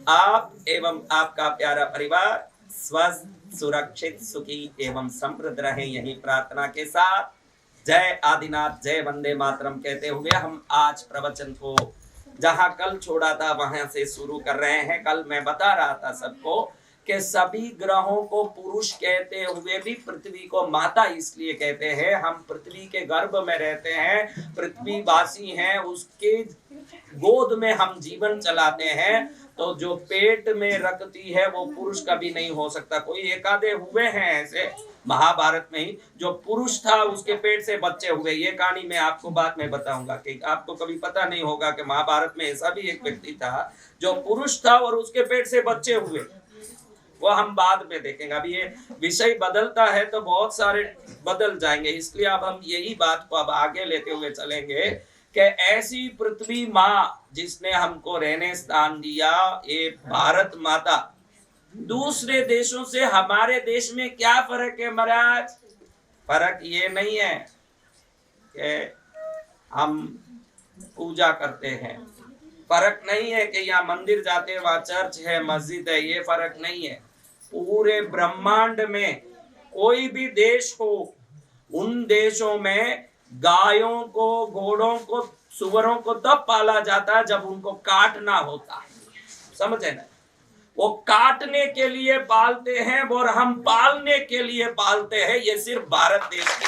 आप एवं आपका प्यारा परिवार स्वस्थ, सुरक्षित, सुखी एवं समृद्ध रहे, यही प्रार्थना के साथ जय आदिनाथ, जय वंदे मातरम कहते हुए हम आज प्रवचन को जहां कल छोड़ा था वहां से शुरू कर रहे हैं। कल मैं बता रहा था सबको कि सभी ग्रहों को पुरुष कहते हुए भी पृथ्वी को माता इसलिए कहते हैं। हम पृथ्वी के गर्भ में रहते हैं, पृथ्वी वासी हैं, उसके गोद में हम जीवन चलाते हैं। तो जो पेट में रखती है वो पुरुष कभी नहीं हो सकता। कोई एक आधे हुए हैं ऐसे महाभारत में ही, जो पुरुष था उसके पेट से बच्चे हुए। ये कहानी मैं आपको बाद में बताऊंगा कि आपको कभी पता नहीं होगा कि महाभारत में ऐसा भी एक व्यक्ति था जो पुरुष था और उसके पेट से बच्चे हुए। वो हम बाद में देखेंगे। अभी ये विषय बदलता है तो बहुत सारे बदल जाएंगे, इसलिए अब हम यही बात को अब आगे लेते हुए चलेंगे कि ऐसी पृथ्वी माँ जिसने हमको रहने स्थान दिया, ये भारत माता, दूसरे देशों से हमारे देश में क्या फर्क है महाराज? फर्क ये नहीं है कि हम पूजा करते हैं, फर्क नहीं है कि यहाँ मंदिर जाते हैं, वहां चर्च है, मस्जिद है, ये फर्क नहीं है। पूरे ब्रह्मांड में कोई भी देश हो, उन देशों में गायों को, घोड़ों को, सुअरों को तब पाला जाता है जब उनको काटना होता है। समझे ना? वो काटने के लिए पालते हैं और हम पालने के लिए पालते हैं। ये सिर्फ भारत देश की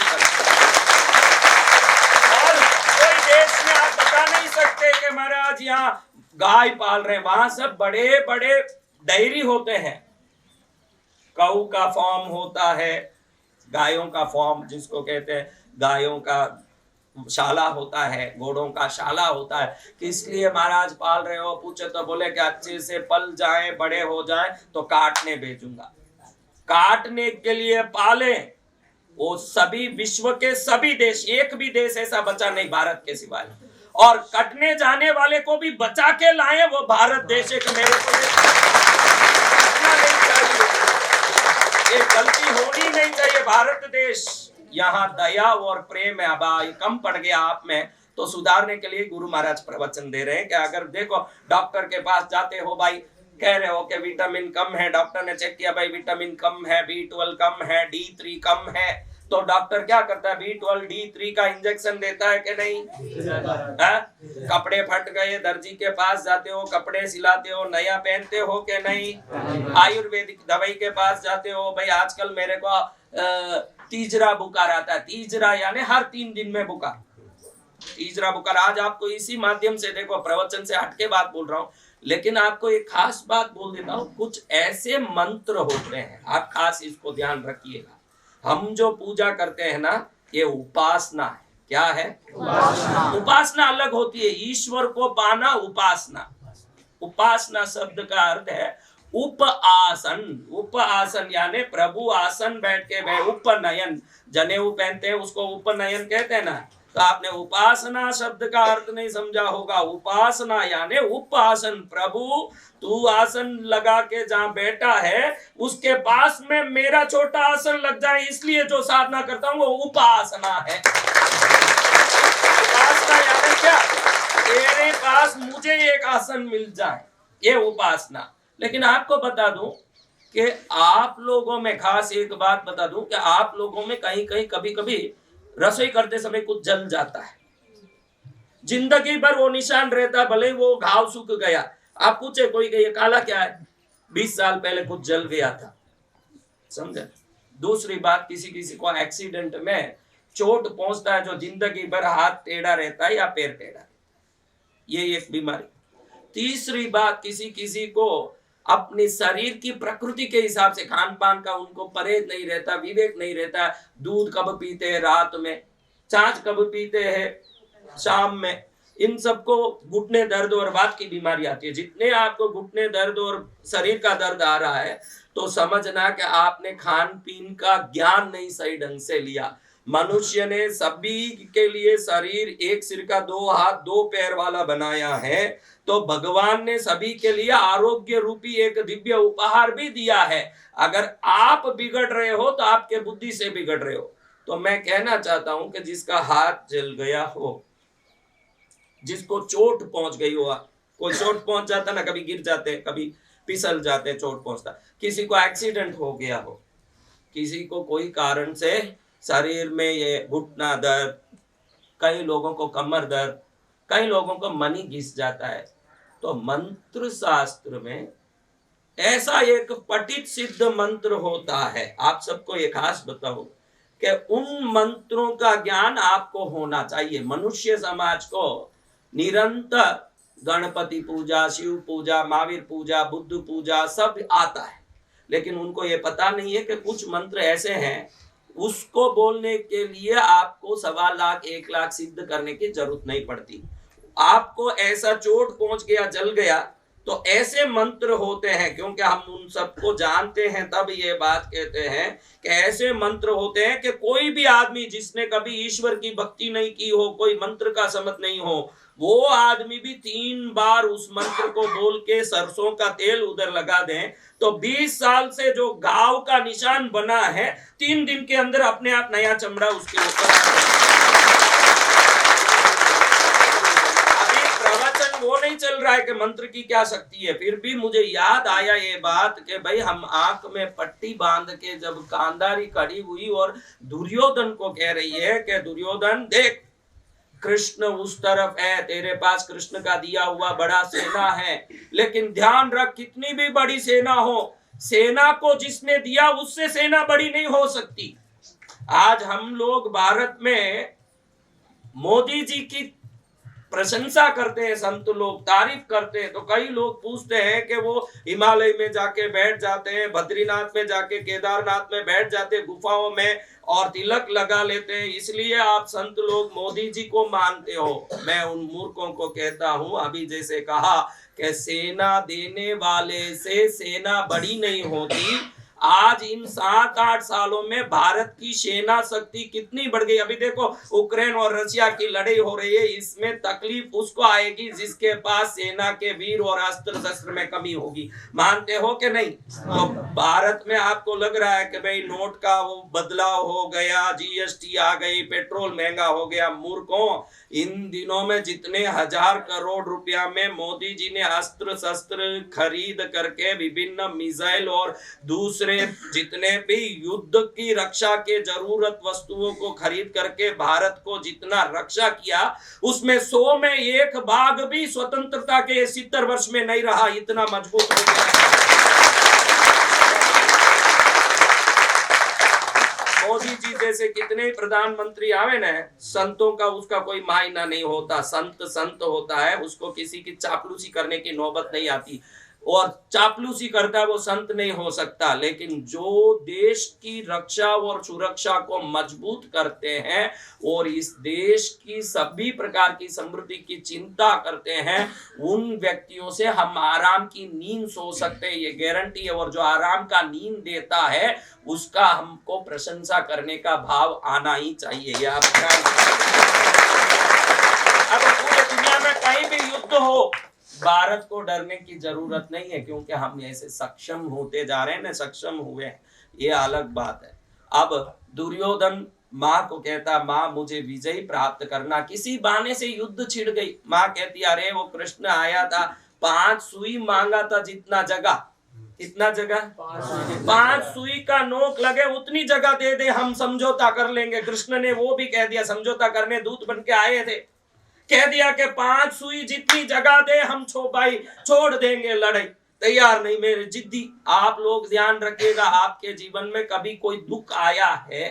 और कोई देश में आप बता नहीं सकते कि महाराज यहाँ गाय पाल रहे हैं। वहां सब बड़े बड़े डेयरी होते हैं, गऊ का फॉर्म होता है, गायों का फॉर्म जिसको कहते हैं, गायों का शाला होता है, घोड़ों का शाला होता है। किस लिए महाराज पाल रहे हो? पूछे तो बोले कि अच्छे से पल जाए, बड़े हो जाए तो काटने भेजूंगा। काटने के लिए पाले। वो सभी विश्व के सभी देश, एक भी देश ऐसा बचा नहीं भारत के सिवाय। और कटने जाने वाले को भी बचा के लाए वो भारत देश है। कि मेरे को नहीं चाहिए, ये गलती होनी नहीं चाहिए। भारत देश, यहाँ दया और प्रेम है। अब कम पड़ गया आप में तो सुधारने के लिए गुरु महाराज प्रवचन दे रहे हैं कि अगर देखो डॉक्टर के पास जाते हो, भाई कह रहे हो कि विटामिन कम है, डॉक्टर ने चेक किया भाई विटामिन कम है, B12 कम है, D3 कम है, तो डॉक्टर क्या करता है? B12 D3 का इंजेक्शन देता है कि नहीं? कपड़े फट गए, दर्जी के पास जाते हो, कपड़े सिलाते हो, नया पहनते हो कि नहीं? आयुर्वेदिक दवाई के पास जाते हो, भाई आजकल मेरे को तीसरा बुखार आता है। तीसरा यानी हर 3 दिन में बुखार, तीसरा बुखार। आज आपको इसी माध्यम से, देखो प्रवचन से हटके बात बोल रहा हूँ, लेकिन आपको एक खास बात बोल देता हूँ। कुछ ऐसे मंत्र होते हैं, आप खास इसको ध्यान रखिएगा। हम जो पूजा करते हैं ना, ये उपासना है। क्या है? उपासना अलग होती है। ईश्वर को पाना उपासना। उपासना शब्द का अर्थ है उप आसन। उप आसन यानी प्रभु आसन बैठ के उपनयन, जनेऊ पहनते हैं उसको उपनयन कहते हैं ना। तो आपने उपासना शब्द का अर्थ नहीं समझा होगा। उपासना यानी उपासन, प्रभु तू आसन लगा के जहां बैठा है उसके पास में मेरा छोटा आसन लग जाए, इसलिए जो साधना करता हूं वो उपासना है। उपासना यानी क्या? तेरे पास मुझे एक आसन मिल जाए, ये उपासना। लेकिन आपको बता दूं कि आप लोगों में, खास एक बात बता दूं कि आप लोगों में कहीं कहीं कभी कभी रसोई करते समय कुछ जल जाता है। जिंदगी भर वो निशान रहता, भले वो घाव सूख गया। आप पूछे कोई कि ये काला क्या है? 20 साल पहले कुछ जल गया था। समझे? दूसरी बात, किसी किसी को एक्सीडेंट में चोट पहुंचता है जो जिंदगी भर हाथ टेढ़ा रहता है या पैर टेढ़ा, ये एक बीमारी। तीसरी बात, किसी किसी को अपने शरीर की प्रकृति के हिसाब से, खान पान का उनको परहेज नहीं रहता, विवेक नहीं रहता। दूध कब पीते हैं रात में, छाछ कब पीते हैं शाम में। इन सबको घुटने दर्द और वात की बीमारी आती है। जितने आपको घुटने दर्द और शरीर का दर्द आ रहा है तो समझना कि आपने खान पीन का ज्ञान नहीं सही ढंग से लिया। मनुष्य ने सभी के लिए शरीर एक सिर का 2 हाथ 2 पैर वाला बनाया है, तो भगवान ने सभी के लिए आरोग्य रूपी एक दिव्य उपहार भी दिया है। अगर आप बिगड़ रहे हो तो आपके बुद्धि से बिगड़ रहे हो। तो मैं कहना चाहता हूं कि जिसका हाथ जल गया हो, जिसको चोट पहुंच गई हो, कोई चोट पहुंच जाता ना, कभी गिर जाते, कभी फिसल जाते, चोट पहुंचता। किसी को एक्सीडेंट हो गया हो, किसी को कोई कारण से शरीर में ये घुटना दर्द, कई लोगों को कमर दर्द, कई लोगों को मनी घिस जाता है। तो मंत्र शास्त्र में ऐसा एक पठित सिद्ध मंत्र होता है। आप सबको एक खास बताओ कि उन मंत्रों का ज्ञान आपको होना चाहिए। मनुष्य समाज को निरंतर गणपति पूजा, शिव पूजा, महावीर पूजा, बुद्ध पूजा सब आता है, लेकिन उनको ये पता नहीं है कि कुछ मंत्र ऐसे हैं उसको बोलने के लिए आपको 1.25 लाख 1 लाख सिद्ध करने की जरूरत नहीं पड़ती। आपको ऐसा चोट पहुंच गया, जल गया, तो ऐसे मंत्र होते हैं, क्योंकि हम उन सबको जानते हैं तब ये बात कहते हैं कि ऐसे मंत्र होते हैं कि कोई भी आदमी जिसने कभी ईश्वर की भक्ति नहीं की हो, कोई मंत्र का समझ नहीं हो, वो आदमी भी 3 बार उस मंत्र को बोल के सरसों का तेल उधर लगा दें तो 20 साल से जो घाव का निशान बना है 3 दिन के अंदर अपने आप नया चमड़ा उसके ऊपर। वो नहीं चल रहा है कि मंत्र की क्या शक्ति है, फिर भी मुझे याद आया ये बात कि भाई हम आंख में पट्टी बांध के जब कांधारी खड़ी हुई और दुर्योधन को कह रही है कि दुर्योधन देख, कृष्ण उस तरफ है, तेरे पास कृष्ण का दिया हुआ बड़ा सेना है, लेकिन ध्यान रख कितनी भी बड़ी सेना हो, सेना को जिसने दिया उससे सेना बड़ी नहीं हो सकती। आज हम लोग भारत में मोदी जी की प्रशंसा करते हैं, संत लोग तारीफ करते हैं, तो कई लोग पूछते हैं कि वो हिमालय में जाके बैठ जाते हैं, बद्रीनाथ में जाके, केदारनाथ में बैठ जाते हैं गुफाओं में और तिलक लगा लेते हैं, इसलिए आप संत लोग मोदी जी को मानते हो। मैं उन मूर्खों को कहता हूं, अभी जैसे कहा कि सेना देने वाले से सेना बड़ी नहीं होती, आज इन 7-8 सालों में भारत की सेना शक्ति कितनी बढ़ गई। अभी देखो यूक्रेन और रशिया की लड़ाई हो रही है, इसमें तकलीफ उसको आएगी जिसके पास सेना के वीर और अस्त्र शस्त्र में कमी होगी। मानते हो कि नहीं? तो भारत में आपको लग रहा है कि भाई नोट का वो बदलाव हो गया, जीएसटी आ गई, पेट्रोल महंगा हो गया। मूर्खों, इन दिनों में जितने 1000 करोड़ रुपया में मोदी जी ने अस्त्र शस्त्र खरीद करके विभिन्न मिसाइल और दूसरे जितने भी युद्ध की रक्षा के जरूरत वस्तुओं को खरीद करके भारत को जितना रक्षा किया, उसमें 100 में 1 भाग भी स्वतंत्रता के 70 वर्ष में नहीं रहा, इतना मजबूत हो गया। मोदी जी जैसे कितने प्रधानमंत्री आवे ना, संतों का उसका कोई मायना नहीं होता। संत होता है, उसको किसी की चापलूसी करने की नौबत नहीं आती, और चापलूसी करता है वो संत नहीं हो सकता। लेकिन जो देश की रक्षा और सुरक्षा को मजबूत करते हैं और इस देश की सभी प्रकार की समृद्धि की चिंता करते हैं, उन व्यक्तियों से हम आराम की नींद सो सकते हैं, ये गारंटी है। और जो आराम का नींद देता है उसका हमको प्रशंसा करने का भाव आना ही चाहिए। ये आपका अब पूरे दुनिया में कहीं भी युद्ध हो, भारत को डरने की जरूरत नहीं है, क्योंकि हम ऐसे सक्षम होते जा रहे हैं ना, सक्षम हुए हैं, ये अलग बात है। अब दुर्योधन माँ को कहता, माँ मुझे विजय प्राप्त करना। किसी बहाने से युद्ध छिड़ गई, माँ कहती अरे वो कृष्ण आया था, 5 सुई मांगा था, जितना जगह, कितना जगह, 5 सुई का नोक लगे उतनी जगह दे दे, हम समझौता कर लेंगे। कृष्ण ने वो भी कह दिया, समझौता करने दूत बन के आए थे, कह दिया कि 5 सुई जितनी जगह दे हम छोड़ देंगे लड़ाई। तैयार नहीं, मेरे जिद्दी। आप लोग ध्यान रखिएगा, आपके जीवन में कभी कोई दुख आया है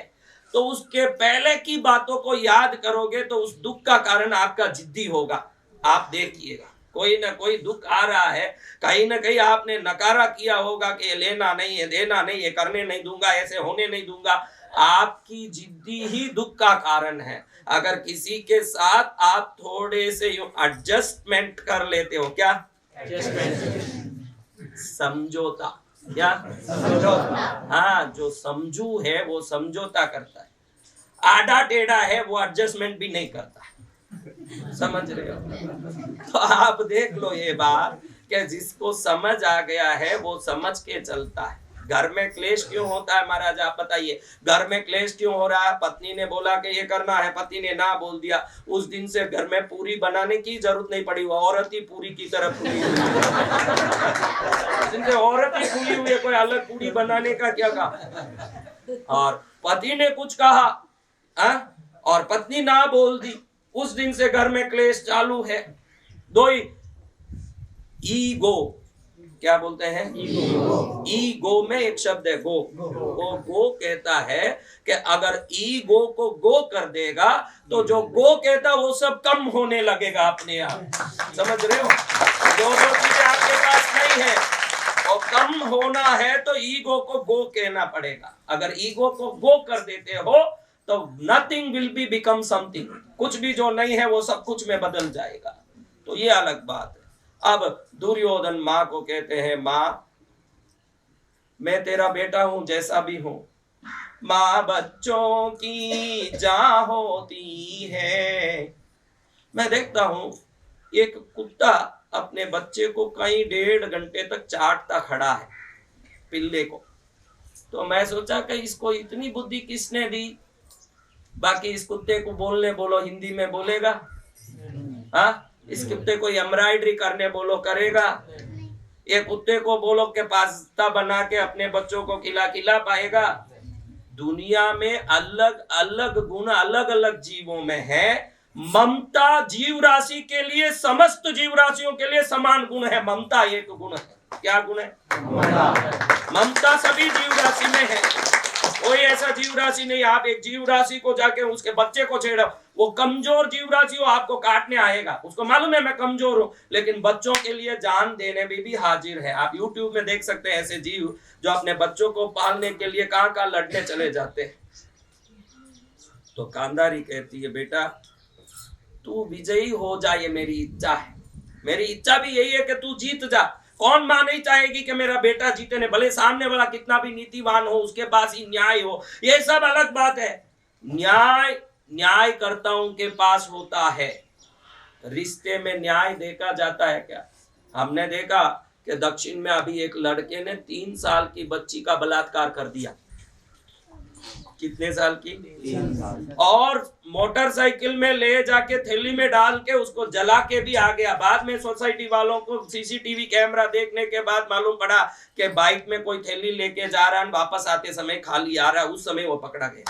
तो उसके पहले की बातों को याद करोगे तो उस दुख का कारण आपका जिद्दी होगा। आप देखिएगा, कोई ना कोई दुख आ रहा है, कहीं ना कहीं आपने नकारा किया होगा कि ये लेना नहीं है, देना नहीं है, करने नहीं दूंगा, ऐसे होने नहीं दूंगा। आपकी जिद्दी ही दुख का कारण है। अगर किसी के साथ आप थोड़े से एडजस्टमेंट कर लेते हो, क्या समझौता, क्या समझौता, हाँ, जो समझू है वो समझौता करता है, आधा टेढ़ा है वो एडजस्टमेंट भी नहीं करता। समझ रहे हो? तो आप देख लो ये बात कि जिसको समझ आ गया है वो समझ के चलता है। घर में क्लेश क्यों होता है महाराज, आप बताइए। घर में क्लेश क्यों हो रहा है? पत्नी ने बोला कि ये करना है, पति ने ना बोल दिया। उस दिन से घर में पूरी बनाने की जरूरत नहीं पड़ी, वो औरत ही पूरी की तरफ फूली हुई है। औरत ही फूली हुई है, कोई अलग पूरी बनाने का क्या कहा। और पति ने कुछ कहा और पत्नी ना बोल दी, उस दिन से घर में क्लेश चालू है। दो ही ईगो, क्या बोलते हैं? ईगो में एक शब्द है गो। गो कहता है कि अगर ईगो को गो कर देगा तो जो गो कहता वो सब कम होने लगेगा अपने आप। समझ रहे हो? जो चीजें आपके पास नहीं है और कम होना है तो ईगो को गो कहना पड़ेगा। अगर ईगो को गो कर देते हो तो nothing will be become something, कुछ भी जो नहीं है वो सब कुछ में बदल जाएगा। तो ये अलग बात है। अब दुर्योधन माँ को कहते हैं, माँ मैं तेरा बेटा हूं जैसा भी हूं, माँ बच्चों की जान होती है। मैं देखता हूं एक कुत्ता अपने बच्चे को कई 1.5 घंटे तक चाटता खड़ा है, पिल्ले को। तो मैं सोचा कि इसको इतनी बुद्धि किसने दी? बाकी इस कुत्ते को बोलने बोलो हिंदी में बोलेगा? इस कुत्ते को एम्ब्रॉयडरी करने बोलो करेगा? ये कुत्ते को बोलो के पास्ता बना के अपने बच्चों को खिला पाएगा? दुनिया में अलग अलग गुण अलग अलग जीवों में है। ममता जीव राशि के लिए, समस्त जीव राशियों के लिए समान गुण है। ममता एक गुण है। क्या गुण है? ममता सभी जीव राशि में है। कोई ऐसा जीव राशि नहीं, आप एक जीव राशि को जाके उसके बच्चे को छेड़ो, वो कमजोर जीव राशि हो आपको काटने आएगा, उसको मालूम है मैं कमजोर हूं, लेकिन बच्चों के लिए जान देने में भी हाजिर है। आप YouTube में देख सकते हैं ऐसे जीव जो अपने बच्चों को पालने के लिए कहां लड़ने चले जाते हैं। तो कांदारी कहती है, बेटा तू विजयी हो जा, ये मेरी इच्छा है। मेरी इच्छा भी यही है कि तू जीत जा। कौन मां नहीं चाहेगी कि मेरा बेटा जीते ने, भले सामने वाला कितना भी नीतिवान हो, उसके पास ही न्याय हो, ये सब अलग बात है। न्यायकर्ताओं के पास होता है। रिश्ते में न्याय देखा जाता है क्या? हमने देखा कि दक्षिण में अभी एक लड़के ने 3 साल की बच्ची का बलात्कार कर दिया। कितने साल की? 3 साल। और मोटरसाइकिल में ले जाके थैली में डाल के उसको जला के भी आ गया। बाद में सोसाइटी वालों को सीसीटीवी कैमरा देखने के बाद मालूम पड़ा कि बाइक में कोई थैली लेके जा रहा है, वापस आते समय खाली आ रहा है, उस समय वो पकड़ा गया।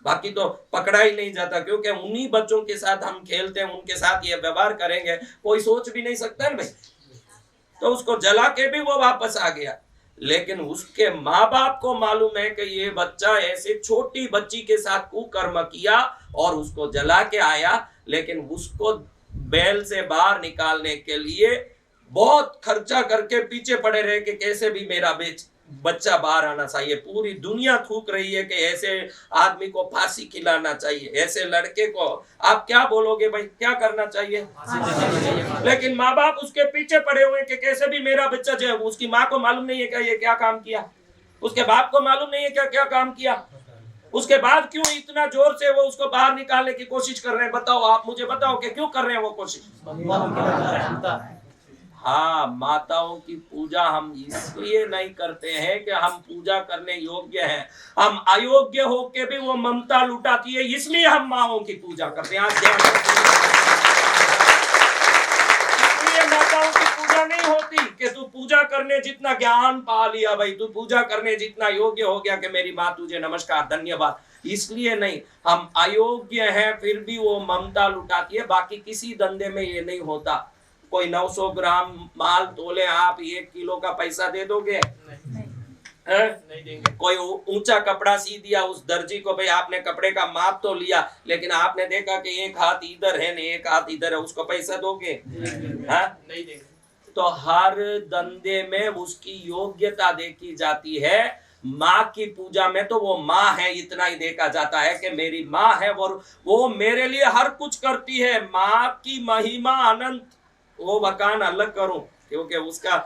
बाकी तो पकड़ा ही नहीं जाता, क्योंकि उन्हीं बच्चों के साथ हम खेलते हैं, उनके साथ ये व्यवहार करेंगे, कोई सोच भी नहीं सकता है भाई। तो उसको जला के भी वो वापस आ गया। लेकिन उसके माँ बाप को मालूम है कि ये बच्चा ऐसे छोटी बच्ची के साथ कुकर्म किया और उसको जला के आया, लेकिन उसको बैल से बाहर निकालने के लिए बहुत खर्चा करके पीछे पड़े रहे कि कैसे भी मेरा बच्चा बाहर आना चाहिए। पूरी दुनिया थूक रही है कि ऐसे आदमी को फांसी खिलाना चाहिए, ऐसे लड़के को आप क्या बोलोगे भाई, क्या करना चाहिए? लेकिन माँ बाप उसके पीछे पड़े हुए कि कैसे भी मेरा बच्चा जो है, उसकी माँ को मालूम नहीं है क्या ये क्या काम किया, उसके बाप को मालूम नहीं है क्या क्या काम किया, उसके बाद क्यों इतना जोर से वो उसको बाहर निकालने की कोशिश कर रहे हैं? बताओ, आप मुझे बताओ कि क्यों कर रहे हैं वो कोशिश? हाँ, माताओं की पूजा हम इसलिए नहीं करते हैं कि हम पूजा करने योग्य हैं। हम अयोग्य होके भी वो ममता लुटाती है, इसलिए हम माओं की पूजा करते हैं। इसलिए माताओं की पूजा नहीं होती कि तू पूजा करने जितना ज्ञान पा लिया भाई, तू पूजा करने जितना योग्य हो गया कि मेरी माँ तुझे नमस्कार धन्यवाद, इसलिए नहीं। हम अयोग्य हैं फिर भी वो ममता लुटाती है। बाकी किसी धंधे में ये नहीं होता। कोई 900 ग्राम माल तोले, आप 1 किलो का पैसा दे दोगे? नहीं देंगे। कोई ऊंचा कपड़ा सी दिया उस दर्जी को, भाई आपने कपड़े का माप तो लिया, लेकिन आपने देखा कि एक हाथ इधर है, एक हाथ इधर है, उसको पैसा दोगे? नहीं देंगे। तो हर धंधे में उसकी योग्यता देखी जाती है। माँ की पूजा में तो वो माँ है इतना ही देखा जाता है कि मेरी माँ है और वो मेरे लिए हर कुछ करती है। माँ की महिमा अनंत, वो बकान अलग करूं, क्योंकि उसका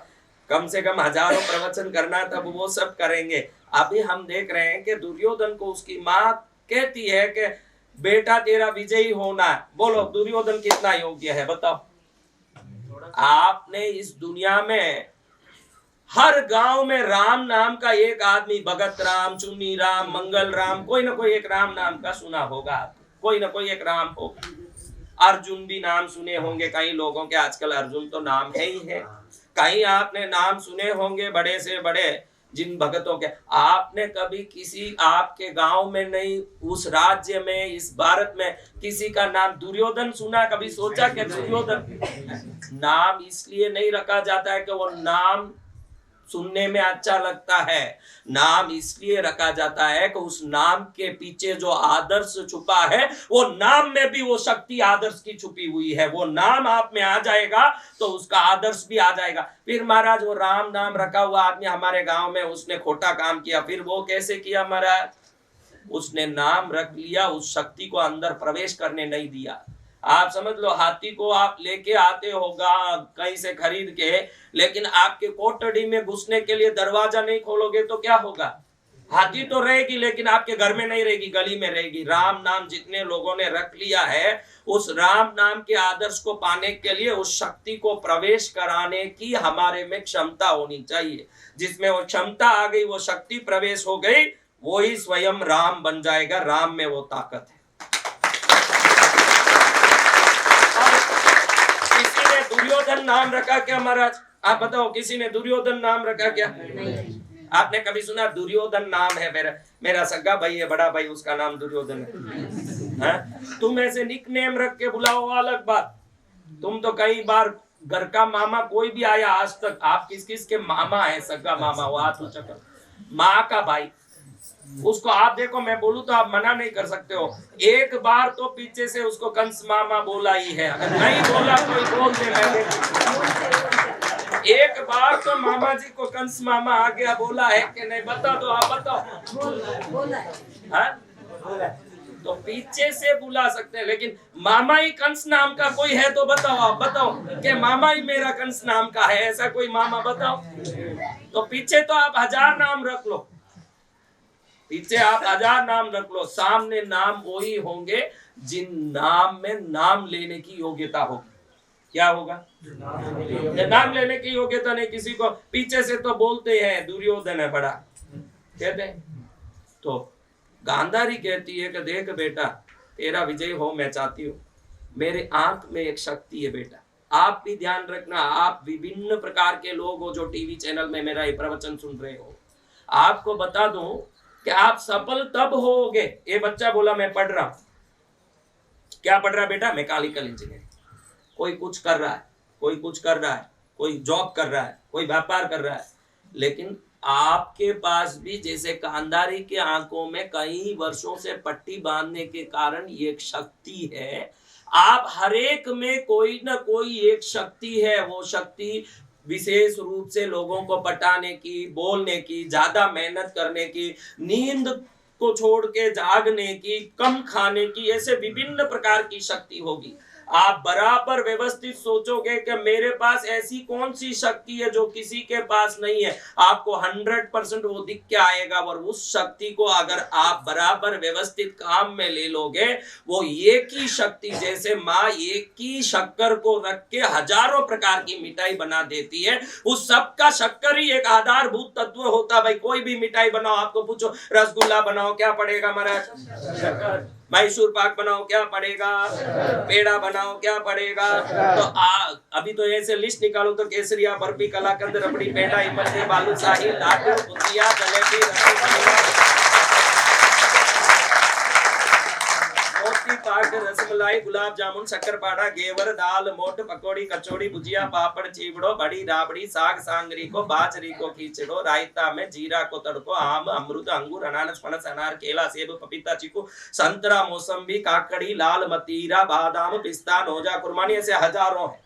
कम से कम हजारों प्रवचन करना है, तब वो सब करेंगे। अभी हम देख रहे हैं कि दुर्योधन को उसकी माँ कहती है कि बेटा तेरा विजयी होना है। बोलो दुर्योधन कितना योग्य है बताओ? आपने इस दुनिया में हर गांव में राम नाम का एक आदमी, भगत राम, चुन्नी राम, मंगल राम, कोई ना कोई एक राम नाम का सुना होगा, कोई ना कोई एक राम होगा। अर्जुन भी नाम सुने होंगे कई लोगों के, आजकल अर्जुन तो नाम है ही है। कहीं आपने नाम सुने होंगे बड़े से बड़े जिन भगतों के। आपने कभी किसी आपके गांव में नहीं, उस राज्य में, इस भारत में किसी का नाम दुर्योधन सुना? कभी सोचा कि दुर्योधन नाम इसलिए नहीं रखा जाता है कि वो नाम सुनने में अच्छा लगता है, नाम इसलिए रखा जाता है कि उस नाम के पीछे जो आदर्श छुपा है, वो नाम में भी वो शक्ति आदर्श की छुपी हुई है। वो नाम आप में आ जाएगा तो उसका आदर्श भी आ जाएगा। फिर महाराज वो राम नाम रखा हुआ आदमी हमारे गांव में, उसने खोटा काम किया। फिर वो कैसे किया महाराज? उसने नाम रख लिया, उस शक्ति को अंदर प्रवेश करने नहीं दिया। आप समझ लो, हाथी को आप लेके आते होगा कहीं से खरीद के, लेकिन आपके कोठड़ी में घुसने के लिए दरवाजा नहीं खोलोगे तो क्या होगा? हाथी तो रहेगी लेकिन आपके घर में नहीं रहेगी, गली में रहेगी। राम नाम जितने लोगों ने रख लिया है, उस राम नाम के आदर्श को पाने के लिए उस शक्ति को प्रवेश कराने की हमारे में क्षमता होनी चाहिए। जिसमें वो क्षमता आ गई, वो शक्ति प्रवेश हो गई, वो ही स्वयं राम बन जाएगा। राम में वो ताकत है। दुर्योधन नाम रखा क्या महाराज? आप बताओ, किसी ने दुर्योधन नाम रखा क्या? आपने कभी सुना दुर्योधन नाम है मेरा सगा भाई है, बड़ा भाई, उसका नाम दुर्योधन है? तुम ऐसे निक नेम रख के बुलाओ अलग बात। तुम तो कई बार घर का मामा कोई भी आया आज तक, आप किस किस के मामा है? सगा मामा, वो हाथ ऊंचा कर, माँ का भाई, उसको आप देखो, मैं बोलूं तो आप मना नहीं कर सकते हो। एक बार तो पीछे से उसको कंस मामा बोला ही है, अगर नहीं बोला कोई बोल दे। मैंने एक बार तो मामा जी को कंस मामा आ गया, बोला है कि नहीं? बता दो, आप बताओ। बोला है। तो पीछे से बुला सकते हैं, लेकिन मामा ही कंस नाम का कोई है तो बताओ, आप बताओ कि मामा ही मेरा कंस नाम का है, ऐसा कोई मामा बताओ। तो पीछे तो आप 1000 नाम रख लो, पीछे आप 1000 नाम रख लो, सामने नाम वही होंगे जिन नाम में नाम लेने की योग्यता होगी। क्या होगा? नाम लेने की योग्यता नहीं। किसी को पीछे से तो बोलते हैं दुर्योधन है बड़ा, कहते हैं। तो गांधारी कहती है कि देख बेटा, तेरा विजय हो मैं चाहती हूँ, मेरे आंख में एक शक्ति है बेटा। आप भी ध्यान रखना, आप विभिन्न प्रकार के लोग हो जो टीवी चैनल में मेरा ये प्रवचन सुन रहे हो, आपको बता दूं कि आप सफल तब होगे। ये बच्चा बोला मैं पढ़ रहा हूं। क्या पढ़ रहा है बेटा? Mechanical engineering. कोई कुछ कर रहा है, कोई कुछ कर रहा है, कोई जॉब कर रहा है, कोई व्यापार कर रहा है, लेकिन आपके पास भी जैसे गांधारी के आंखों में कई वर्षों से पट्टी बांधने के कारण ये एक शक्ति है। आप हर एक में कोई ना कोई एक शक्ति है। वो शक्ति विशेष रूप से लोगों को पटाने की, बोलने की, ज्यादा मेहनत करने की, नींद को छोड़ के जागने की, कम खाने की, ऐसे विभिन्न प्रकार की शक्ति होगी। आप बराबर व्यवस्थित सोचोगे कि मेरे पास ऐसी कौन सी शक्ति है जो किसी के पास नहीं है, आपको 100% वो दिख के आएगा। और उस शक्ति को अगर आप बराबर व्यवस्थित काम में ले लोगे, वो एक ही शक्ति, जैसे माँ एक ही शक्कर को रख के हजारों प्रकार की मिठाई बना देती है, उस सबका शक्कर ही एक आधारभूत तत्व होता। भाई कोई भी मिठाई बनाओ, आपको पूछो रसगुल्ला बनाओ, क्या पड़ेगा महाराज? शक्कर। मैसूर पाक बनाओ, क्या पड़ेगा? पेड़ा बनाओ, क्या पड़ेगा? तो अभी तो ऐसे लिस्ट निकालो तो केसरिया, बर्फी, कलाकंद, रबड़ी, पेड़ा, इमरती, बालूशाही, लाडू, बुंदिया, जलेबी, पाक, रसमलाई, गुलाब जामुन, शक्करपारा, घेवर, दाल, मोठ, पकौड़ी, कचौड़ी, भुजिया, पापड़, चीवड़ो, बड़ी, राबड़ी, साग सांगरी को, बाजरी को खींचड़ो, रायता में जीरा को तड़को, आम, अमरूद, अंगूर, अनानास, फणस, अनार, केला, सेब, पपीता, चीकू, संतरा, मौसम्बी, काकड़ी, लाल मतीरा, बादाम, पिस्ता, नोजा, कुर्बानी, ऐसे हजारों है।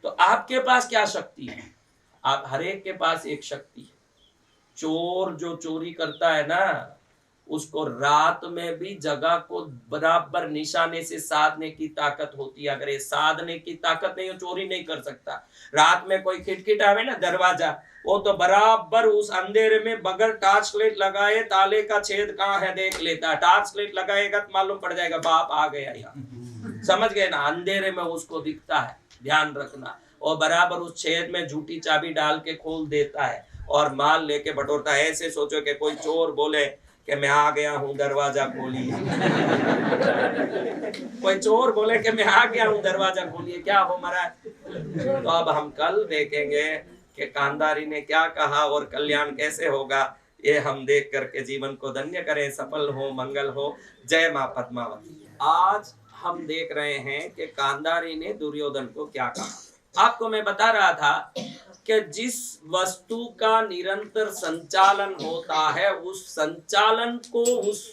तो आपके पास क्या शक्ति है? आप हर एक के पास एक शक्ति है। चोर जो चोरी करता है ना, उसको रात में भी जगह को बराबर निशाने से साधने की ताकत होती है। अगर ये साधने की ताकत नहीं हो, चोरी नहीं कर सकता। रात में कोई खिटखिटावे ना दरवाजा, वो तो बराबर उस अंधेरे में बगैर टॉर्च लाइट लगाए ताले का छेद कहाँ है देख लेता है। टॉर्च लाइट लगाएगा तो मालूम पड़ जाएगा बाप आ गया यहाँ। समझ गए ना? अंधेरे में उसको दिखता है, ध्यान रखना। और बराबर उस छेद में झूठी चाबी डाल के खोल देता है और माल लेके बटोरता है। ऐसे सोचो कि कोई चोर बोले कि मैं आ गया हूं, दरवाजा खोलिए। कोई चोर बोले कि मैं आ गया हूं, दरवाजा खोलिए, क्या हो महाराज? तो अब हम कल देखेंगे कि कांधारी ने क्या कहा और कल्याण कैसे होगा। ये हम देख करके जीवन को धन्य करें, सफल हो, मंगल हो। जय मां पद्मावती। आज हम देख रहे हैं कि कांधारी ने दुर्योधन को क्या कहा। आपको मैं बता रहा था कि जिस वस्तु का निरंतर संचालन होता है, उस संचालन को, उस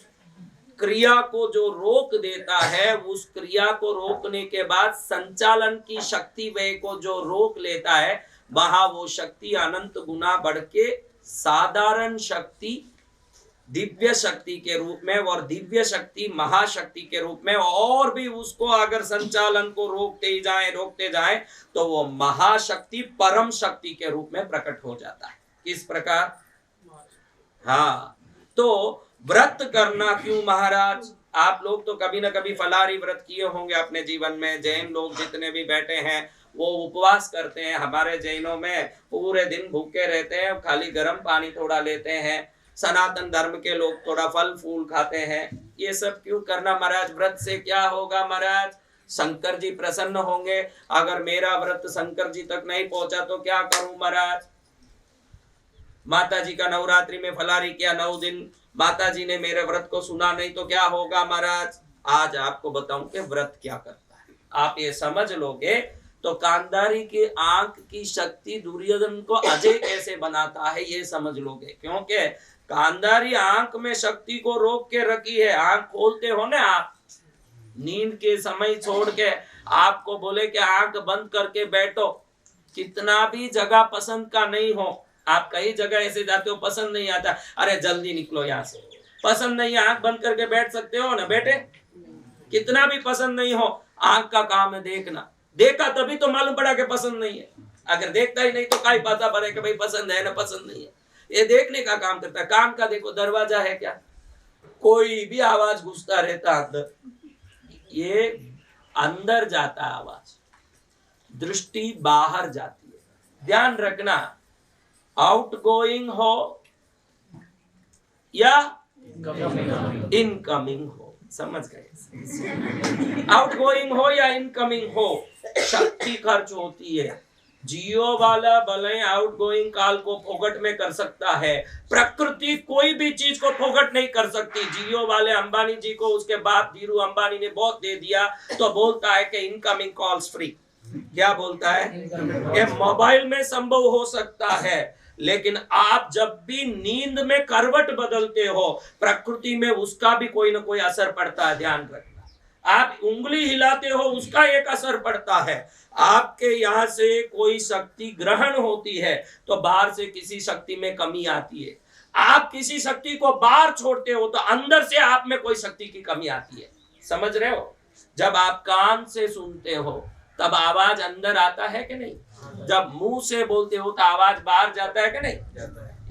क्रिया को जो रोक देता है, उस क्रिया को रोकने के बाद संचालन की शक्ति वे को जो रोक लेता है, वहां वो शक्ति अनंत गुना बढ़ के साधारण शक्ति दिव्य शक्ति के रूप में और दिव्य शक्ति महाशक्ति के रूप में, और भी उसको अगर संचालन को रोकते जाएं तो वो महाशक्ति परम शक्ति के रूप में प्रकट हो जाता है। किस प्रकार? हाँ, तो व्रत करना क्यों महाराज? आप लोग तो कभी ना कभी फलाहारी व्रत किए होंगे अपने जीवन में। जैन लोग जितने भी बैठे हैं वो उपवास करते हैं। हमारे जैनों में पूरे दिन भूखे रहते हैं, खाली गर्म पानी थोड़ा लेते हैं। सनातन धर्म के लोग थोड़ा फल फूल खाते हैं। ये सब क्यों करना महाराज? व्रत से क्या होगा महाराज? शंकर जी प्रसन्न होंगे। अगर मेरा व्रत शंकर जी तक नहीं पहुंचा तो क्या करूं महाराज? माता जी का नवरात्रि में फलाहारी किया 9 दिन, माता जी ने मेरे व्रत को सुना नहीं तो क्या होगा महाराज? आज आपको बताऊं कि व्रत क्या करता है। आप ये समझ लोगे तो कांधारी की आंख की शक्ति दुर्योधन को अजय कैसे बनाता है ये समझ लोगे। क्योंकि कांधारी आंख में शक्ति को रोक के रखी है। आंख खोलते हो ना आप, नींद के समय छोड़ के आपको बोले कि आंख बंद करके बैठो, कितना भी जगह पसंद का नहीं हो, आप कई जगह ऐसे जाते हो पसंद नहीं आता, अरे जल्दी निकलो यहाँ से, पसंद नहीं है, आंख बंद करके बैठ सकते हो ना बेटे? कितना भी पसंद नहीं हो, आंख का काम है देखना। देखा तभी तो मालूम पड़ा कि पसंद नहीं है। अगर देखता ही नहीं तो क्या पता पड़े कि भाई पसंद है ना पसंद नहीं है। ये देखने का काम करता है। कान का देखो दरवाजा है क्या? कोई भी आवाज घुसता रहता अंदर, ये अंदर जाता है आवाज, दृष्टि बाहर जाती है। ध्यान रखना, आउटगोइंग हो या इनकमिंग हो, समझ गए? आउटगोइंग हो या इनकमिंग हो, शक्ति खर्च होती है। जियो वाला भले आउटगोइंग कॉल को फोकट में कर सकता है, प्रकृति कोई भी चीज को फोकट नहीं कर सकती। जियो वाले अंबानी जी को उसके बाप धीरू अंबानी ने बहुत दे दिया तो बोलता है कि इनकमिंग कॉल्स फ्री। क्या बोलता है? ये मोबाइल में संभव हो सकता है, लेकिन आप जब भी नींद में करवट बदलते हो, प्रकृति में उसका भी कोई ना कोई असर पड़ता है। ध्यान रखना, आप उंगली हिलाते हो उसका एक असर पड़ता है। आपके यहाँ से कोई शक्ति ग्रहण होती है तो बाहर से किसी शक्ति में कमी आती है। आप किसी शक्ति को बाहर छोड़ते हो तो अंदर से आप में कोई शक्ति की कमी आती है। समझ रहे हो? जब आप कान से सुनते हो तब आवाज अंदर आता है कि नहीं? जब मुंह से बोलते हो तो आवाज बाहर जाता है कि नहीं?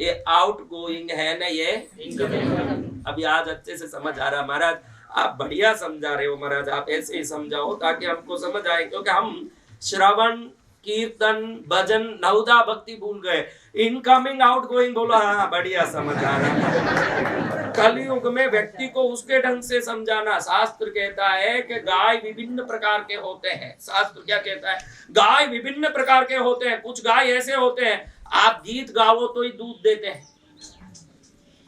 ये आउट गोइंग है ना, ये अभी आज अच्छे से समझ आ रहा। महाराज आप बढ़िया समझा रहे हो महाराज, आप ऐसे ही समझाओ ताकि हमको समझ आए, क्योंकि हम श्रवण कीर्तन भजन नवदा भक्ति भूल गए। इनकमिंग आउटगोइंग बोलो, हाँ बढ़िया समझ आ रहा। कलयुग में व्यक्ति को उसके ढंग से समझाना। शास्त्र कहता है कि गाय विभिन्न प्रकार के होते हैं। शास्त्र क्या कहता है? गाय विभिन्न प्रकार के होते हैं। कुछ गाय ऐसे होते हैं, आप गीत गाओ तो ही दूध देते हैं।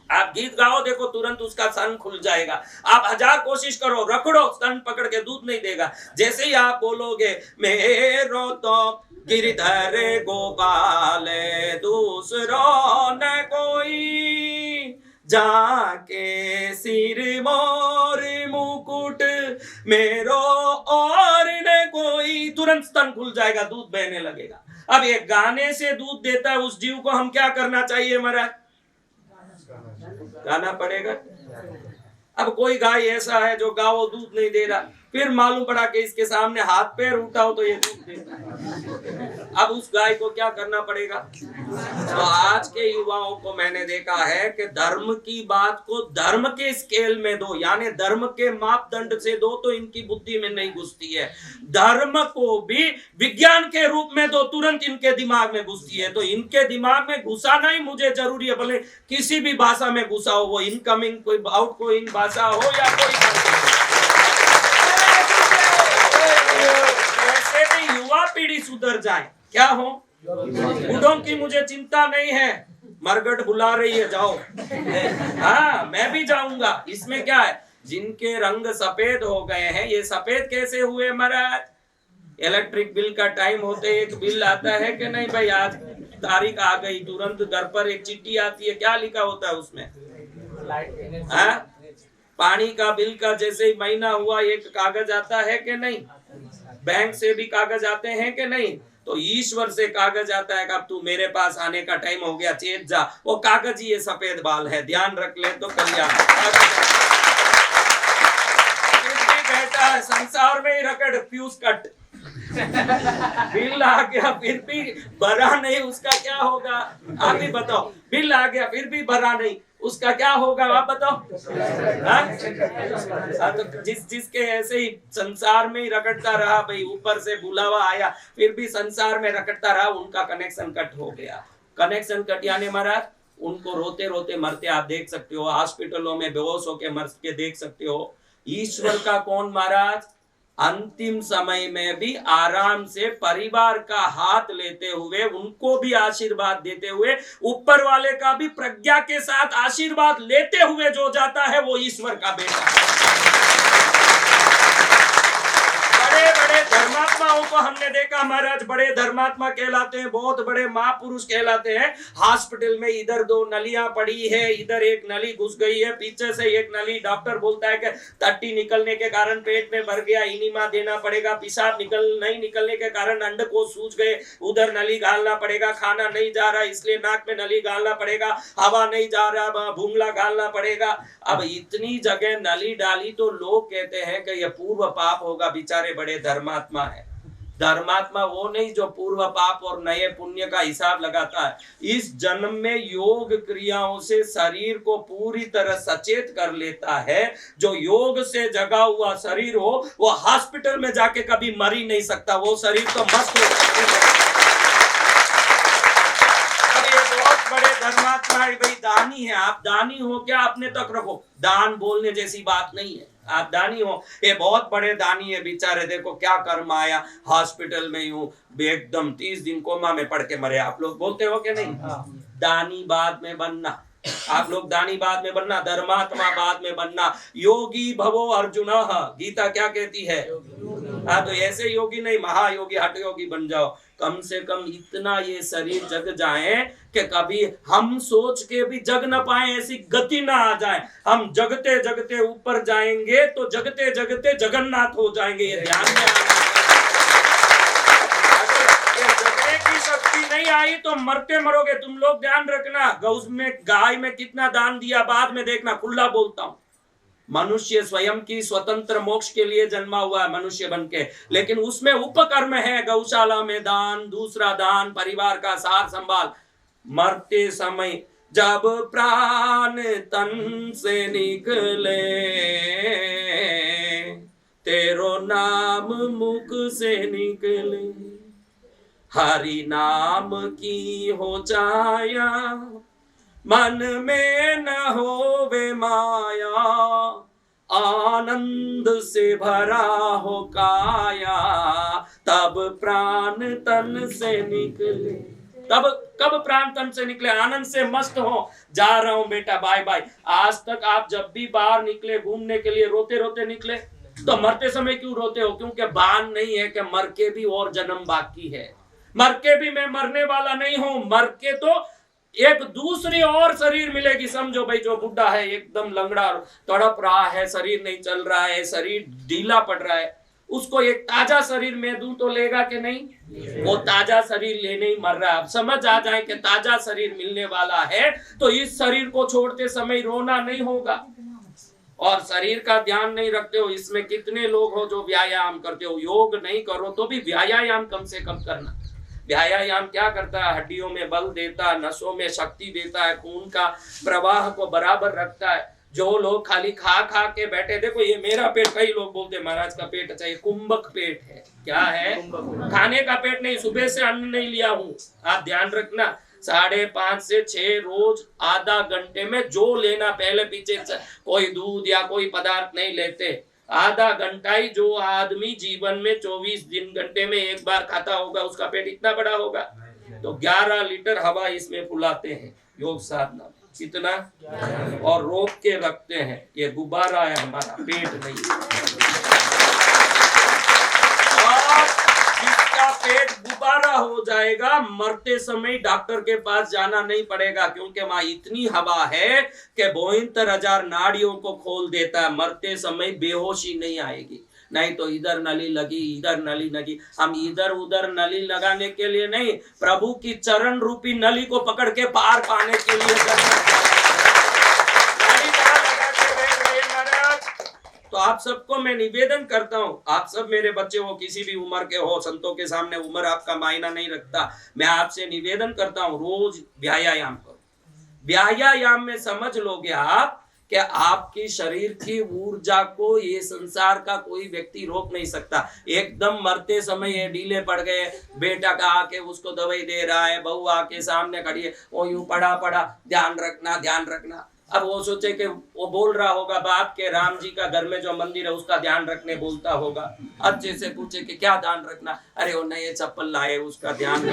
आप गीत गाओ, देखो तुरंत उसका स्तन खुल जाएगा। आप 1000 कोशिश करो, रखड़ो, स्तन पकड़ के दूध नहीं देगा। जैसे ही आप बोलोगे मेरो तो गिरधर गोपाल दूसरो न कोई, जाके सिर मोर मुकुट मेरो और न कोई, तुरंत स्तन खुल जाएगा, दूध बहने लगेगा। अब ये गाने से दूध देता है उस जीव को हम क्या करना चाहिए महाराज? गाना पड़ेगा। अब कोई गाय ऐसा है जो गाओ दूध नहीं दे रहा, फिर मालूम पड़ा कि इसके सामने हाथ पैर उठाओ तो ये दूध देता है। अब उस गाय को क्या करना पड़ेगा? तो आज के युवाओं को मैंने देखा है कि धर्म की बात को धर्म के स्केल में दो, यानी धर्म के मापदंड से दो तो इनकी बुद्धि में नहीं घुसती है। धर्म को भी विज्ञान के रूप में दो, तुरंत इनके दिमाग में घुसती है। तो इनके दिमाग में घुसाना ही मुझे जरूरी है, भले किसी भी भाषा में घुसा हो, वो इनकमिंग कोई आउटगोइंग भाषा हो या कोई ऐसे भी युवा पीढ़ी सुधर जाए। क्या हो, बूढ़ों की मुझे चिंता नहीं है, मरगट बुला रही है, जाओ। हाँ, मैं भी जाऊंगा, इसमें क्या है। जिनके रंग सफेद हो गए हैं, ये सफेद कैसे हुए महाराज? इलेक्ट्रिक बिल का टाइम होते एक बिल आता है कि नहीं भाई, आज तारीख आ गई, तुरंत घर पर एक चिट्ठी आती है, क्या लिखा होता है उसमें? हाँ? पानी का बिल का जैसे ही महीना हुआ एक कागज आता है कि नहीं? बैंक से भी कागज आते हैं कि नहीं? तो ईश्वर से कागज आता है कि अब तू मेरे पास आने का टाइम हो गया, चेत जा। वो कागज ही ये सफेद बाल है, ध्यान रख ले तो कल्याण। कहता है संसार में ही रकड़ फ्यूज कट, बिल आ गया फिर भी भरा नहीं, उसका क्या होगा? आप ही बताओ। बिल आ गया फिर भी भरा नहीं, उसका क्या होगा? आप बताओ। तो जिसके ऐसे ही संसार में ही रगड़ता रहा भाई, ऊपर से बुलावा आया फिर भी संसार में रगड़ता रहा, उनका कनेक्शन कट हो गया। कनेक्शन कट यानी महाराज उनको रोते रोते मरते आप देख सकते हो, हॉस्पिटलों में बेहोश होके मर के देख सकते हो। ईश्वर का कौन महाराज? अंतिम समय में भी आराम से परिवार का हाथ लेते हुए, उनको भी आशीर्वाद देते हुए, ऊपर वाले का भी प्रज्ञा के साथ आशीर्वाद लेते हुए जो जाता है वो ईश्वर का बेटा। बड़े बड़े धर्मात्माओं को हमने देखा महाराज, बड़े धर्मात्मा कहलाते हैं, बहुत बड़े महापुरुष कहलाते हैं। हॉस्पिटल में इधर दो नलियां पड़ी है, इधर एक नली घुस गई है, पीछे से एक नली, डॉक्टर बोलता है कि टट्टी निकलने के कारण पेट में भर गया, इनिमा देना पड़ेगा। पिशाब नहीं निकलने के कारण अंडकोश सूज गए, उधर नली डालना पड़ेगा। खाना नहीं जा रहा इसलिए नाक में नली डालना पड़ेगा। हवा नहीं जा रहा, भूंगला डालना पड़ेगा। अब इतनी जगह नली डाली तो लोग कहते हैं कि यह पूर्व पाप होगा। बेचारे बड़े धर्मात्मा है। धर्मात्मा वो नहीं जो पूर्व पाप और नए पुण्य का हिसाब लगाता है। इस जन्म में योग क्रियाओं से शरीर को पूरी तरह सचेत कर लेता है। जो योग से जगा हुआ शरीर हो वो हॉस्पिटल में जाके कभी मर ही नहीं सकता, वो शरीर तो मस्त हो सकता है। बड़े धर्मात्मा है भाई, दानी है। आप दानी हो क्या? अपने तक रखो, दान बोलने जैसी बात नहीं है। आप दानी हो, ये बहुत बड़े दानी है बेचारे। देखो क्या कर्म आया, हॉस्पिटल में यूं एकदम 30 दिन कोमा में पड़ के मरे। आप लोग बोलते हो कि नहीं? दानी बाद में बनना, आप लोग दानी बाद में बनना, धर्मात्मा बाद में बनना। योगी भवो अर्जुन, गीता क्या कहती है? हाँ, तो ऐसे योगी नहीं, महायोगी हठ योगी बन जाओ। कम से कम इतना ये शरीर जग जाए कि कभी हम सोच के भी जग न पाए, ऐसी गति ना आ जाए। हम जगते जगते ऊपर जाएंगे तो जगते जगते जगन्नाथ हो जाएंगे। ये ध्यान में आना। जगने की शक्ति नहीं आई तो मरते मरोगे। तुम लोग ध्यान रखना, गौ में गाय में कितना दान दिया बाद में देखना, खुला बोलता हूँ। मनुष्य स्वयं की स्वतंत्र मोक्ष के लिए जन्मा हुआ है मनुष्य बनके, लेकिन उसमें उपकर्म है। गौशाला में दान, दूसरा दान, परिवार का सार संभाल। मरते समय जब प्राण तन से निकले, तेरो नाम मुख से निकले, हरि नाम की हो छाया, मन में न होवे माया, आनंद से भरा हो काया, तब प्राण तन से निकले। तब कब प्राण तन से निकले? आनंद से मस्त हो, जा रहा हूं बेटा, बाय बाय। आज तक आप जब भी बाहर निकले घूमने के लिए रोते रोते निकले, तो मरते समय क्यों रोते हो? क्योंकि भान नहीं है कि मर के भी और जन्म बाकी है। मर के भी मैं मरने वाला नहीं हूं, मर के तो एक दूसरी और शरीर मिलेगी। समझो भाई, जो बुढ़ा है एकदम लंगड़ा तड़प रहा है, शरीर नहीं चल रहा है, शरीर ढीला पड़ रहा है, उसको एक ताजा शरीर में दूं तो लेगा कि नहीं? वो ताजा शरीर लेने ही मर रहा है। अब समझ आ जाए कि ताजा शरीर मिलने वाला है तो इस शरीर को छोड़ते समय रोना नहीं होगा। और शरीर का ध्यान नहीं रखते हो। इसमें कितने लोग हो जो व्यायाम करते हो, योग नहीं करो तो भी व्यायाम कम से कम करना। व्यायाम क्या करता है? हड्डियों में बल देता है, नसों में शक्ति देता है, खून का प्रवाह को बराबर रखता है। जो लोग खाली खा खा के बैठे, देखो ये मेरा पेट, कई लोग बोलते हैं महाराज का पेट अच्छा, ये कुंभक पेट है। क्या है? खाने का पेट नहीं, सुबह से अन्न नहीं लिया हूँ। आप ध्यान रखना, 5:30 से 6 रोज आधा घंटे में जो लेना, पहले पीछे कोई दूध या कोई पदार्थ नहीं लेते। आधा घंटा ही जो आदमी जीवन में 24 घंटे में एक बार खाता होगा उसका पेट इतना बड़ा होगा। तो 11 लीटर हवा इसमें फुलाते हैं योग साधना। कितना? और रोक के रखते हैं। ये गुब्बारा है हमारा, पेट नहीं। और जिसका पेट गुब्बारा हो जाएगा, मरते समय डॉक्टर के पास जाना नहीं पड़ेगा, क्योंकि वहां इतनी हवा है कि 72,000 नाड़ियों को खोल देता है। मरते समय बेहोशी नहीं आएगी। नहीं तो इधर नली लगी, इधर नली लगी। हम इधर उधर नली लगाने के लिए नहीं, प्रभु की चरण रूपी नली को पकड़ के पार पाने के लिए तो आप सबको मैं निवेदन करता हूं, आप सब मेरे बच्चे हो, किसी भी उम्र के हो, संतों के सामने उम्र आपका मायना नहीं रखता। मैं आपसे निवेदन करता हूं, रोज व्यायाम करो। व्यायाम में समझ लोगे आप कि आपकी शरीर की ऊर्जा को ये संसार का कोई व्यक्ति रोक नहीं सकता। एकदम मरते समय ये ढीले पड़ गए, बेटा का आके उसको दवाई दे रहा है, बहू आके सामने खड़ी है, वो यूं पड़ा पड़ा, ध्यान रखना ध्यान रखना। अब वो सोचे कि वो बोल रहा होगा बाप के राम जी का घर में जो मंदिर है उसका ध्यान रखने बोलता होगा। अच्छे से पूछे कि क्या ध्यान रखना? अरे वो नए चप्पल लाए उसका ध्यान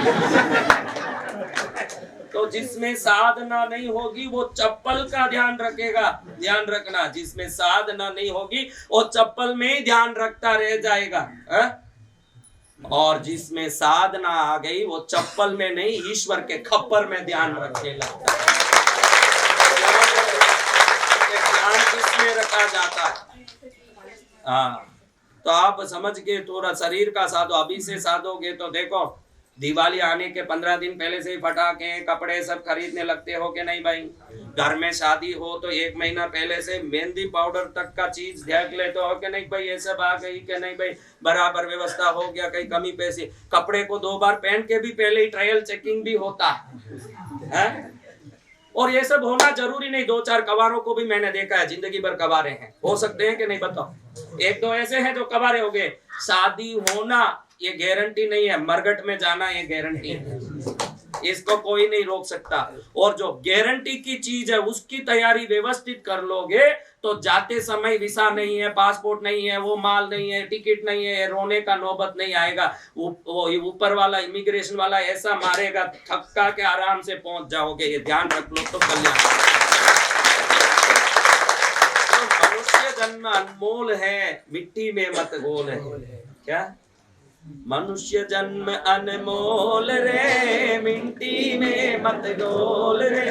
तो जिसमें साधना नहीं होगी वो चप्पल का ध्यान रखेगा। ध्यान रखना, जिसमें साधना नहीं होगी वो चप्पल में ही ध्यान रखता रह जाएगा है? और जिसमें साधना आ गई वो चप्पल में नहीं, ईश्वर के खप्पर में ध्यान रखने लगता है। ध्यान किसमें रखा जाता है? हाँ, तो आप समझ के थोड़ा शरीर का साधो। अभी से साधोगे तो देखो, दिवाली आने के 15 दिन पहले से ही पटाखे कपड़े सब खरीदने लगते हो कि नहीं भाई? घर में शादी हो तो 1 महीना पहले से मेहंदी पाउडर तक का चीज देख लेते हो कि नहीं भाई? ये सब आ गई कि नहीं भाई? बराबर व्यवस्था हो गया, कहीं कमी पैसे। कपड़े को 2 बार पहन के भी पहले ही ट्रायल चेकिंग भी होता है? और ये सब होना जरूरी नहीं। 2-4 कवारों को भी मैंने देखा है, जिंदगी भर कवारे हैं। हो सकते हैं कि नहीं बताओ? 1-2 ऐसे हैं जो कवारे हो गए। शादी होना ये गारंटी नहीं है, मरघट में जाना ये गारंटी है। इसको कोई नहीं रोक सकता। और जो गारंटी की चीज है उसकी तैयारी व्यवस्थित कर लोगे तो जाते समय वीसा नहीं है, पासपोर्ट नहीं है, वो माल नहीं है, टिकट नहीं है, रोने का नौबत नहीं आएगा। वो ऊपर वाला इमिग्रेशन वाला ऐसा मारेगा, थक्का के आराम से पहुंच जाओगे। ये ध्यान रख लो तो कल्याण। तो मनुष्य जन्म अनमोल है, मिट्टी में मत घोल है। क्या? मनुष्य जन्म अनमोल रे, मिट्टी में मत डोल रे।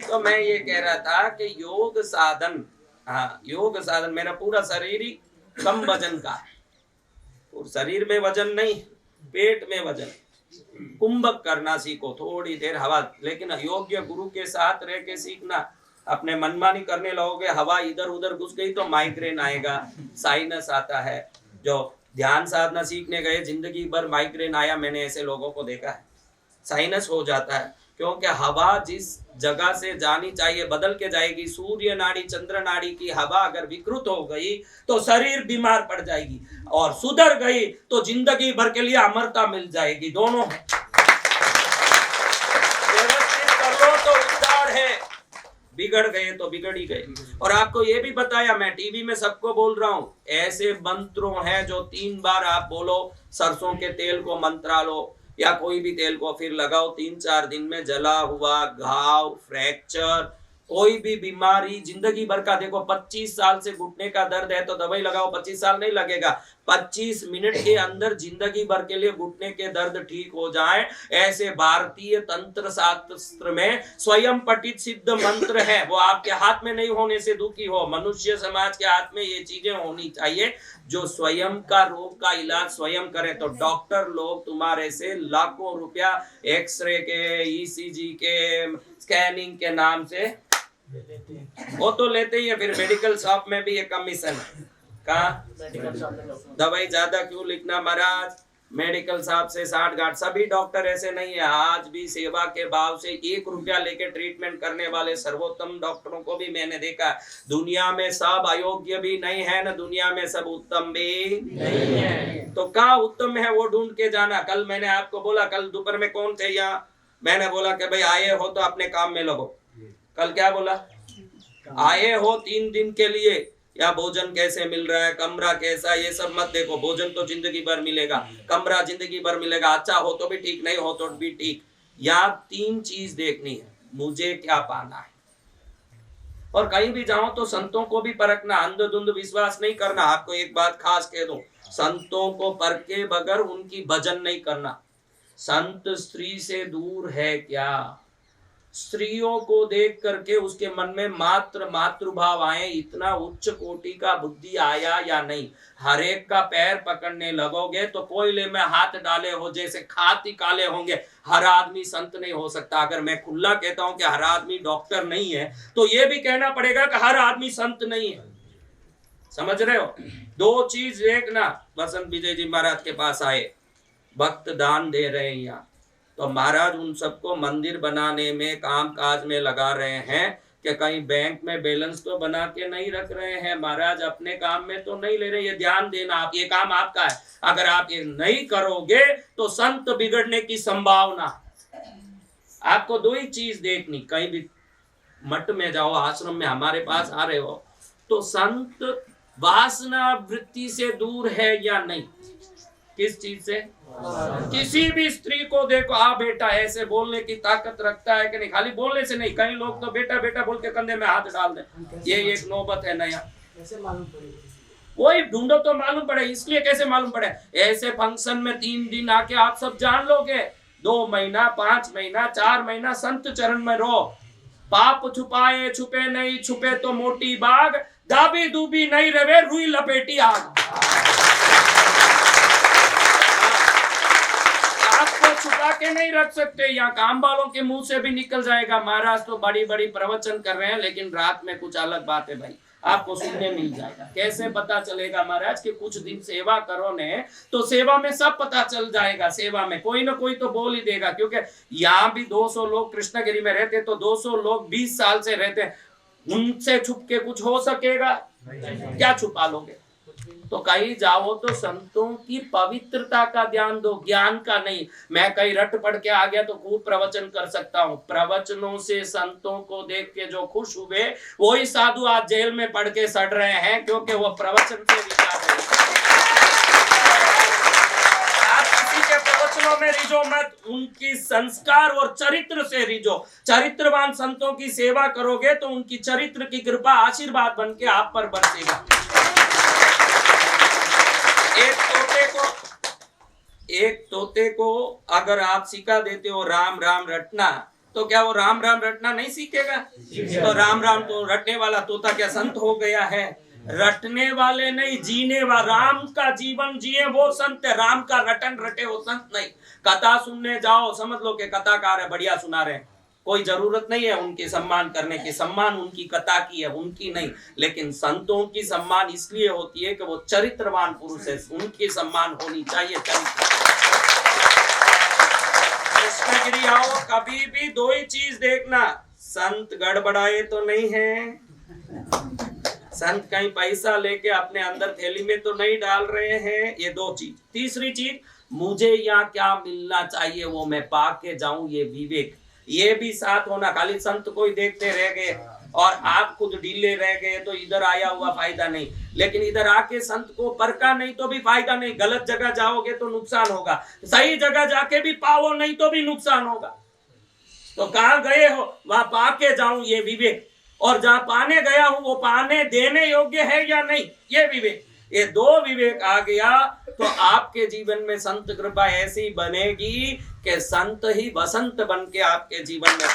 तो मैं ये कह रहा था कि योग साधन, हाँ योग साधन, मेरा पूरा शरीर ही कम वजन का, और शरीर में वजन नहीं, पेट में वजन। कुंभक करना सीखो, थोड़ी देर हवा, लेकिन योग्य गुरु के साथ रह के सीखना। अपने मनमानी करने लगोगे, हवा इधर उधर घुस गई तो माइग्रेन आएगा, साइनस आता है। जो ध्यान साधना सीखने गए, जिंदगी भर माइग्रेन आया, मैंने ऐसे लोगों को देखा है। साइनस हो जाता है, क्योंकि हवा जिस जगह से जानी चाहिए बदल के जाएगी। सूर्य नाड़ी चंद्र नाड़ी की हवा अगर विकृत हो गई तो शरीर बीमार पड़ जाएगी, और सुधर गई तो जिंदगी भर के लिए अमरता मिल जाएगी। दोनों है, व्यवस्थित कर लो तो उद्धार है, बिगड़ गए तो बिगड़ ही गए। और आपको ये भी बताया, मैं टीवी में सबको बोल रहा हूँ, ऐसे मंत्रों हैं जो 3 बार आप बोलो। सरसों के तेल को मंत्रा लो या कोई भी तेल को, फिर लगाओ। 3-4 दिन में जला हुआ घाव, फ्रैक्चर, कोई भी बीमारी जिंदगी भर का। देखो 25 साल से घुटने का दर्द है तो दवाई लगाओ, 25 साल नहीं लगेगा, 25 मिनट के अंदर जिंदगी भर के लिए घुटने के दर्द ठीक हो जाए। ऐसे भारतीय तंत्र शास्त्र में स्वयं पठित सिद्ध मंत्र है, वो आपके हाथ में नहीं होने से दुखी हो। मनुष्य समाज के हाथ में ये चीजें होनी चाहिए जो स्वयं का रोग का इलाज स्वयं करे। तो डॉक्टर लोग तुम्हारे से लाखों रुपया एक्सरे के, ECG के, स्कैनिंग के नाम से लेते हैं। वो तो लेते ही है, फिर मेडिकल शॉप में भी ये कमीशन है। कहाँ दवाई ज्यादा क्यों लिखना महाराज, मेडिकल शॉप से 60-60, सभी डॉक्टर ऐसे नहीं है। आज भी सेवा के भाव से 1 रुपया लेके ट्रीटमेंट करने वाले सर्वोत्तम डॉक्टरों को भी मैंने देखा। दुनिया में सब अयोग्य भी नहीं है ना, दुनिया में सब उत्तम भी नहीं है। तो कहाँ उत्तम है वो ढूंढ के जाना। कल मैंने आपको बोला, कल दोपहर में कौन थे यहाँ, मैंने बोला कि भाई आए हो तो अपने काम में लगो। कल क्या बोला, आए हो 3 दिन के लिए, या भोजन कैसे मिल रहा है, कमरा कैसा, ये सब मत देखो। भोजन तो जिंदगी भर मिलेगा, कमरा जिंदगी भर मिलेगा, अच्छा हो तो भी ठीक, नहीं हो तो भी ठीक। यहाँ 3 चीज देखनी है, मुझे क्या पाना है। और कहीं भी जाओ तो संतों को भी परखना, अंधधुंध विश्वास नहीं करना। आपको एक बात खास कह दूं, संतों को परखे बगैर उनकी भजन नहीं करना। संत स्त्री से दूर है क्या, स्त्रियों को देख करके उसके मन में मात्र मातृभाव आए, इतना उच्च कोटि का बुद्धि आया या नहीं। हर एक का पैर पकड़ने लगोगे तो कोयले में हाथ डाले हो जैसे खाती काले होंगे। हर आदमी संत नहीं हो सकता। अगर मैं खुला कहता हूं कि हर आदमी डॉक्टर नहीं है, तो ये भी कहना पड़ेगा कि हर आदमी संत नहीं है। समझ रहे हो? 2 चीज देखना। बसंत विजय जी महाराज के पास आए, भक्त दान दे रहे हैं यहाँ, तो महाराज उन सबको मंदिर बनाने में, काम काज में लगा रहे हैं कि कहीं बैंक में बैलेंस तो बना के नहीं रख रहे हैं। महाराज अपने काम में तो नहीं ले रहे, ये ध्यान देना आप, ये काम आपका है। अगर आप ये नहीं करोगे तो संत बिगड़ने की संभावना। आपको 2 ही चीज देखनी, कहीं भी मठ में जाओ, आश्रम में हमारे पास आ रहे हो, तो संत वासना वृत्ति से दूर है या नहीं। किस चीज से? किसी भी स्त्री को देखो, आ बेटा ऐसे बोलने की ताकत रखता है कि नहीं। खाली बोलने से नहीं, कई लोग तो बेटा बेटा बोल के कंधे में हाथ डाल दें। ये एक नौबत है नया। कैसे मालूम पड़ेगा? वही ढूंढो तो मालूम पड़े। इसलिए कैसे मालूम पड़े, ऐसे फंक्शन में 3 दिन आके आप सब जान लोगे। 2 महीना, 5 महीना, 4 महीना संत चरण में रहो। पाप छुपाए छुपे नहीं, छुपे तो मोटी बाग, दाबी दूबी नहीं रवे, रुई लपेटी आग। छुपा के नहीं रख सकते। यहाँ काम वालों के मुंह से भी निकल जाएगा, महाराज तो बड़ी बड़ी प्रवचन कर रहे हैं, लेकिन रात में कुछ अलग बात है भाई, आपको सुनने मिल जाएगा। कैसे पता चलेगा महाराज कि कुछ दिन सेवा करो ने, तो सेवा में सब पता चल जाएगा। सेवा में कोई ना कोई तो बोल ही देगा, क्योंकि यहाँ भी 200 लोग कृष्णगिरी में रहते, तो 200 लोग 20 साल से रहते, उनसे छुप के कुछ हो सकेगा? क्या छुपा लोगे? तो कहीं जाओ तो संतों की पवित्रता का ध्यान दो, ज्ञान का नहीं। मैं कहीं रट पढ़ के आ गया तो खूब प्रवचन कर सकता हूँ। प्रवचनों से संतों को देख के जो खुश हुए, वही साधु आज जेल में पढ़ के सड़ रहे हैं, क्योंकि वो प्रवचन से रिझा गए। आप किसी के प्रवचनों में रिझो मत, उनकी संस्कार और चरित्र से रिझो। चरित्रवान संतों की सेवा करोगे तो उनकी चरित्र की कृपा आशीर्वाद बन के आप पर बरसेगा। एक तोते को अगर आप सिखा देते हो राम राम रटना, तो क्या वो राम राम रटना नहीं सीखेगा? तो राम राम तो रटने वाला तोता क्या संत हो गया है? रटने वाले नहीं, जीने वाला, राम का जीवन जिए वो संत है। राम का रटन रटे वो संत नहीं। कथा सुनने जाओ, समझ लो कि कथाकार है, बढ़िया सुना रहे हैं, कोई जरूरत नहीं है उनके सम्मान करने की। सम्मान उनकी कथा की है, उनकी नहीं। लेकिन संतों की सम्मान इसलिए होती है कि वो चरित्रवान पुरुष है, उनकी सम्मान होनी चाहिए। कृष्णगिरी आओ, कभी भी 2 ही चीज देखना, संत गड़बड़ाए तो नहीं है, संत कहीं पैसा लेके अपने अंदर थैली में तो नहीं डाल रहे हैं। ये 2 चीज। तीसरी चीज, मुझे यहाँ क्या मिलना चाहिए वो मैं पा के जाऊं, ये विवेक, ये भी साथ होना। खाली संत को ही देखते रह गए और आप खुद ढीले रह गए तो इधर आया हुआ फायदा नहीं। लेकिन इधर आके संत को परखा नहीं तो भी फायदा नहीं। गलत जगह जाओगे तो नुकसान होगा, सही जगह जाके भी पाओ नहीं तो भी नुकसान होगा। तो कहाँ गए हो वहां पाके जाऊं, ये विवेक। और जहां पाने गया हूं वो पाने देने योग्य है या नहीं, ये विवेक। ये 2 विवेक आ गया तो आपके जीवन में संत कृपा ऐसी बनेगी कि संत ही बसंत बन के आपके जीवन में